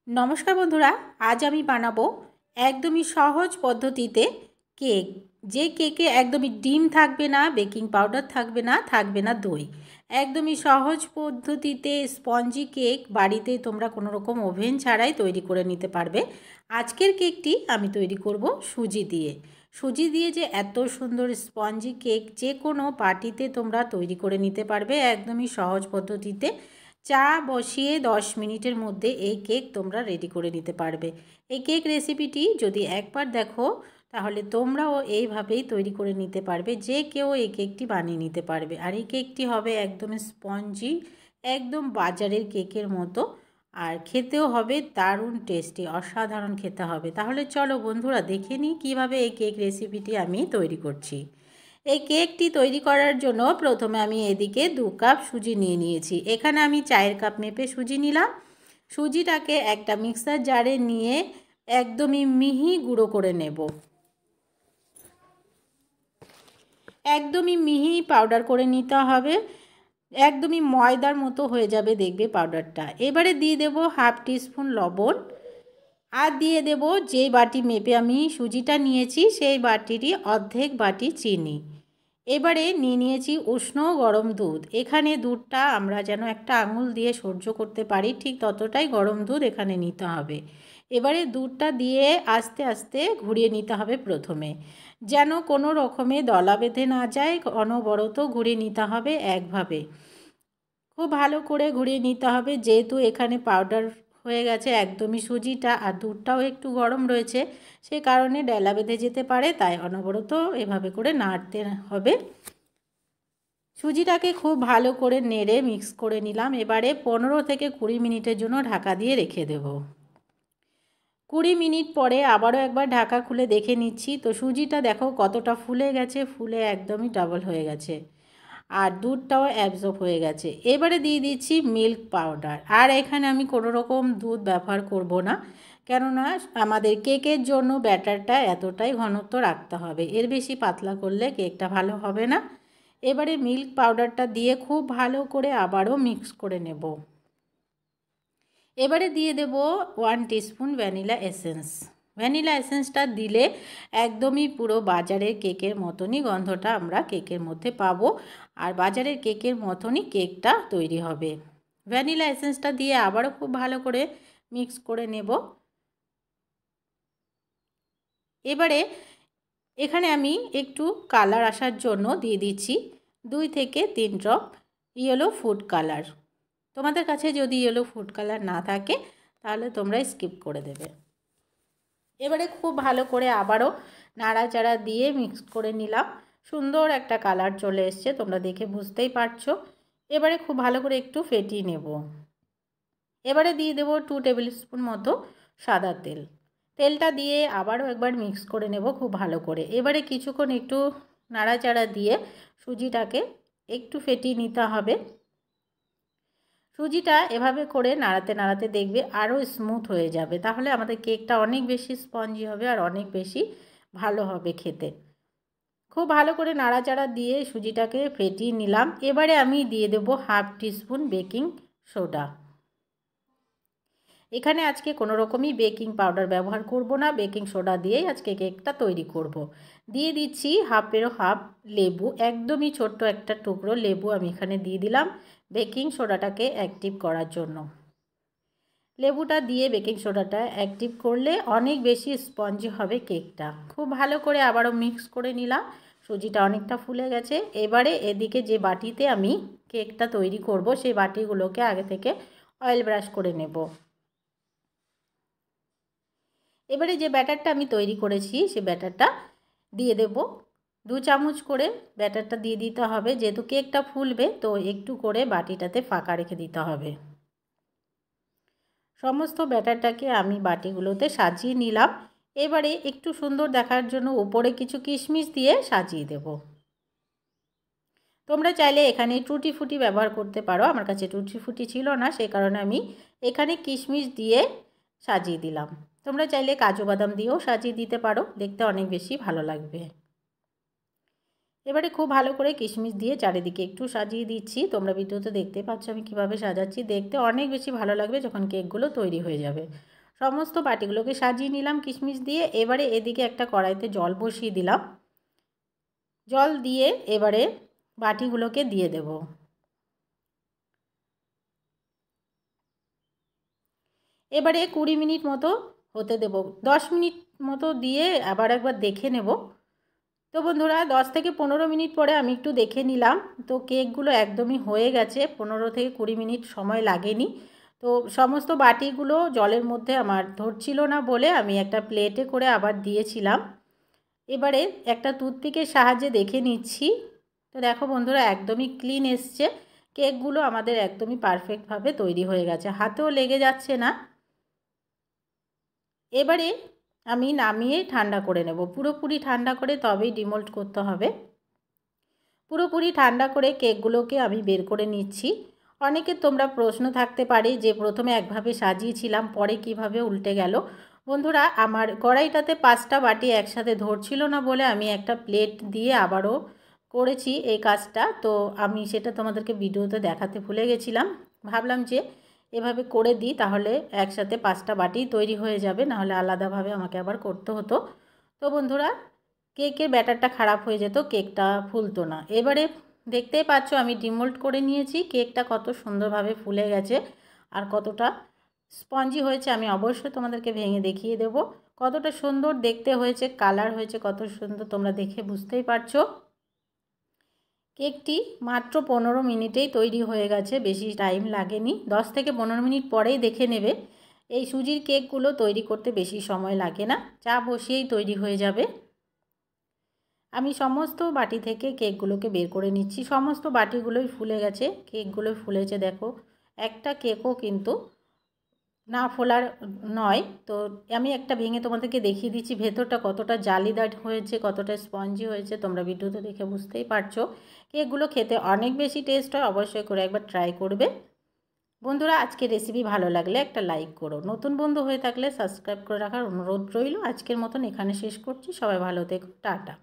नमस्कार बंधुरा आज आमी बानाबो एकदमई सहज पद्धतिते केक जे केके एकदमई डिम थाकबे ना बेकिंग पाउडार थाकबे ना दई एकदमई सहज पद्धतिते स्पंजी केक बाड़ीते तोमरा कोनो रकम ओभेन छाड़ाई तैरी करे निते पारबे। आजकेर केकटी आमी तैरी करब सुजी दिए जे एत सुंदर स्पंजी केक जे कोनो पार्टीते तोमरा तैरी करे निते पारबे एकदमई सहज पद्धतिते। चा बसिए 10 मिनिटेर मध्य এই কেক তোমরা রেডি করে নিতে পারবে। এই কেক রেসিপিটি যদি একবার দেখো তাহলে তোমরাও এইভাবেই তৈরি করে নিতে পারবে, যে কেউ এই কেকটি বানিয়ে নিতে পারবে। আর এই কেকটি হবে একদম স্পঞ্জি, একদম বাজারের কেকের মতো, আর খেতেও হবে দারুণ টেস্টি, অসাধারণ খেতে হবে। তাহলে চলো বন্ধুরা দেখে নিই কীভাবে এই কেক রেসিপিটি আমি তৈরি করছি। এই কেকটি তৈরি করার জন্য প্রথমে আমি এদিকে 2 কাপ সুজি নিয়ে নিয়েছি। এখানে আমি 4 কাপ মেপে সুজি নিলাম। সুজিটাকে একটা মিক্সার জারে নিয়ে একদমই মিহি গুঁড়ো করে নেব, একদমই মিহি পাউডার করে নিতে হবে, একদমই ময়দার মতো হয়ে যাবে দেখবে পাউডারটা। এবারে দিয়ে দেব হাফ টিস্পুন লবণ, আর দিয়ে দেব যে বাটি মেপে আমি সুজিটা নিয়েছি সেই বাটিরই অর্ধেক বাটি চিনি। এবারে নিয়ে নিয়েছি উষ্ণ গরম দুধ। এখানে দুধটা আমরা যেন একটা আঙুল দিয়ে সহ্য করতে পারি ঠিক ততটাই গরম দুধ এখানে নিতে হবে। এবারে দুধটা দিয়ে আস্তে আস্তে ঘুরিয়ে নিতে হবে প্রথমে, যেন কোনো রকমে দলা বেঁধে না যায়, অনবরত ঘুরিয়ে নিতে হবে একভাবে, খুব ভালো করে ঘুরিয়ে নিতে হবে। যেহেতু এখানে পাউডার হয়ে গেছে একদমই সুজিটা, আর দুধটাও একটু গরম রয়েছে, সে কারণে ডেলা বেঁধে যেতে পারে, তাই অনবরত এভাবে করে নাড়তে হবে। সুজিটাকে খুব ভালো করে নেড়ে মিক্স করে নিলাম। এবারে 15 থেকে 20 মিনিটের জন্য ঢাকা দিয়ে রেখে দেব। 20 মিনিট পরে আবারও একবার ঢাকা খুলে দেখে নিচ্ছি, তো সুজিটা দেখো কতটা ফুলে গেছে, ফুলে একদমই ডাবল হয়ে গেছে, আর দুধটাও অ্যাবজর্ব হয়ে গেছে। এবারে দিয়ে দিচ্ছি মিল্ক পাউডার, আর এখানে আমি কোনো রকম দুধ ব্যবহার করব না, কেননা আমাদের কেকের জন্য ব্যাটারটা এতটাই ঘনত্ব রাখতে হবে, এর বেশি পাতলা করলে কেকটা ভালো হবে না। এবারে মিল্ক পাউডারটা দিয়ে খুব ভালো করে আবারও মিক্স করে নেব। এবারে দিয়ে দেব 1 টিস্পুন ভ্যানিলা এসেন্স। ভ্যানিলা এসেন্সটা দিলে একদমই পুরো বাজারের কেকের মতনই গন্ধটা আমরা কেকের মধ্যে পাবো, আর বাজারের কেকের মতনই কেকটা তৈরি হবে। ভ্যানিলা এসেন্সটা দিয়ে আবারও খুব ভালো করে মিক্স করে নেব। এবারে এখানে আমি একটু কালার আসার জন্য দিয়ে দিচ্ছি 2 থেকে 3 ড্রপ ইয়েলো ফুড কালার। তোমাদের কাছে যদি ইয়েলো ফুড কালার না থাকে তাহলে তোমরা স্কিপ করে দেবে। এবারে খুব ভালো করে আবারও নাড়াচাড়া দিয়ে মিক্স করে নিলাম। সুন্দর একটা কালার চলে এসছে, তোমরা দেখে বুঝতেই পারছো। এবারে খুব ভালো করে একটু ফেটিয়ে নেব। এবারে দিয়ে দেব 2 টেবিল স্পুন মতো সাদা তেল। তেলটা দিয়ে আবারও একবার মিক্স করে নেব খুব ভালো করে। এবারে কিছুক্ষণ একটু নাড়াচাড়া দিয়ে সুজিটাকে একটু ফেটিয়ে নিতে হবে। সুজিটা এভাবে করে নাড়াতে নাড়াতে দেখবে আরও স্মুথ হয়ে যাবে, তাহলে আমাদের কেকটা অনেক বেশি স্পঞ্জি হবে আর অনেক বেশি ভালো হবে খেতে। খুব ভালো করে নাড়াচাড়া দিয়ে সুজিটাকে ফেটিয়ে নিলাম। এবারে আমি দিয়ে দেব হাফ টিস্পুন বেকিং সোডা। এখানে আজকে কোনো রকমই বেকিং পাউডার ব্যবহার করব না, বেকিং সোডা দিয়েই আজকে কেকটা তৈরি করব। দিয়ে দিচ্ছি হাফেরও হাফ লেবু, একদমই ছোট্ট একটা টুকরো লেবু আমি এখানে দিয়ে দিলাম বেকিং সোডাটাকে অ্যাক্টিভ করার জন্য। লেবুটা দিয়ে বেকিং সোডাটা অ্যাক্টিভ করলে অনেক বেশি স্পঞ্জি হবে কেকটা। খুব ভালো করে আবারও মিক্স করে নিলাম। সুজিটা অনেকটা ফুলে গেছে। এবারে এদিকে যে বাটিতে আমি কেকটা তৈরি করব সেই বাটিগুলোকে আগে থেকে অয়েল ব্রাশ করে নেব। এবারে যে ব্যাটারটা আমি তৈরি করেছি সেই ব্যাটারটা দিয়ে দেব। 2 চামচ করে ব্যাটারটা দিয়ে দিতে হবে, যেহেতু কেকটা ফুলবে তো একটু করে বাটিটাতে ফাঁকা রেখে দিতে হবে। সমস্ত ব্যাটারটাকে আমি বাটিগুলোতে সাজিয়ে নিলাম। এবারে একটু সুন্দর দেখার জন্য উপরে কিছু কিশমিশ দিয়ে সাজিয়ে দেব। তোমরা চাইলে এখানে টুটি ফুটি ব্যবহার করতে পারো, আমার কাছে টুটি ফুটি ছিল না, সেই কারণে আমি এখানে কিশমিশ দিয়ে সাজিয়ে দিলাম। তোমরা চাইলে কাজু বাদাম দিয়েও সাজিয়ে দিতে পারো, দেখতে অনেক বেশি ভালো লাগবে। এবারে খুব ভালো করে কিশমিশ দিয়ে চারিদিকে একটু সাজিয়ে দিচ্ছি। তোমরা ভিডিওতে দেখতে পাচ্ছ আমি কিভাবে সাজাচ্ছি, দেখতে অনেক বেশি ভালো লাগবে যখন কেকগুলো তৈরি হয়ে যাবে। সমস্ত বাটিগুলোকে সাজিয়ে নিলাম কিশমিশ দিয়ে। এবারে এদিকে একটা কড়াইতে জল বসিয়ে দিলাম। জল দিয়ে এবারে বাটিগুলোকে দিয়ে দেব। এবারে 20 মিনিট মতো হতে দেব, 10 মিনিট মতো দিয়ে আবার একবার দেখে নেব। তো বন্ধুরা 10 থেকে 15 মিনিট পরে আমি একটু দেখে নিলাম। তো কেকগুলো একদমই হয়ে গেছে, 15 থেকে 20 মিনিট সময় লাগেনি। তো সমস্ত বাটিগুলো জলের মধ্যে আমার ধরছিল না বলে আমি একটা প্লেটে করে আবার দিয়েছিলাম। এবারে একটা টুথপিকের সাহায্যে দেখে নিচ্ছি। তো দেখো বন্ধুরা একদমই ক্লিন এসছে, কেকগুলো আমাদের একদমই পারফেক্টভাবে তৈরি হয়ে গেছে, হাতেও লেগে যাচ্ছে না। এবারে আমি নামিয়ে ঠান্ডা করে নেব, পুরোপুরি ঠান্ডা করে তবেই ডিমোল্ড করতে হবে। পুরোপুরি ঠান্ডা করে কেকগুলোকে আমি বের করে নিচ্ছি। অনেকের তোমরা প্রশ্ন থাকতে পারে যে প্রথমে একভাবে সাজিয়েছিলাম পরে কিভাবে উল্টে গেল। বন্ধুরা আমার কড়াইটাতে 5টা বাটি একসাথে ধরছিল না বলে আমি একটা প্লেট দিয়ে আবারও করেছি এই কাজটা। তো আমি সেটা তোমাদেরকে ভিডিওতে দেখাতে ভুলে গেছিলাম, ভাবলাম যে এভাবে করে দিই তাহলে একসাথে 5টা বাটি তৈরি হয়ে যাবে, নাহলে আলাদাভাবে আমাকে আবার করতে হতো। তো বন্ধুরা কেকের ব্যাটারটা খারাপ হয়ে যেত, কেকটা ফুলতো না। এবারে দেখতেই পাচ্ছ আমি ডিমোল্ড করে নিয়েছি, কেকটা কত সুন্দরভাবে ফুলে গেছে আর কতটা স্পঞ্জি হয়েছে আমি অবশ্যই তোমাদেরকে ভেঙে দেখিয়ে দেব। কতটা সুন্দর দেখতে হয়েছে, কালার হয়েছে কত সুন্দর, তোমরা দেখে বুঝতেই পারছো। কেকটি মাত্র 15 মিনিটেই তৈরি হয়ে গেছে, বেশি টাইম লাগেনি। 10 থেকে 15 মিনিট পরেই দেখে নেবে। এই সুজির কেকগুলো তৈরি করতে বেশি সময় লাগে না, চা বসিয়েই তৈরি হয়ে যাবে। আমি সমস্ত বাটি থেকে কেকগুলোকে বের করে নিচ্ছি, সমস্ত বাটিগুলোই ফুলে গেছে, কেকগুলোই ফুলেছে দেখো, একটা কেকও কিন্তু না ফোলার নয়। তো আমি একটা ভেঙে তোমাদেরকে দেখিয়ে দিচ্ছি ভেতরটা কতটা জালিদার হয়েছে, কতটা স্পঞ্জি হয়েছে, তোমরা ভিডিওতে দেখে বুঝতেই পারছো। কেকগুলো খেতে অনেক বেশি টেস্ট হয়, অবশ্যই করে একবার ট্রাই করবে। বন্ধুরা আজকের রেসিপি ভালো লাগলে একটা লাইক করো, নতুন বন্ধু হয়ে থাকলে সাবস্ক্রাইব করে রাখার অনুরোধ রইল। আজকের মতন এখানে শেষ করছি, সবাই ভালো থেকো, টাটা।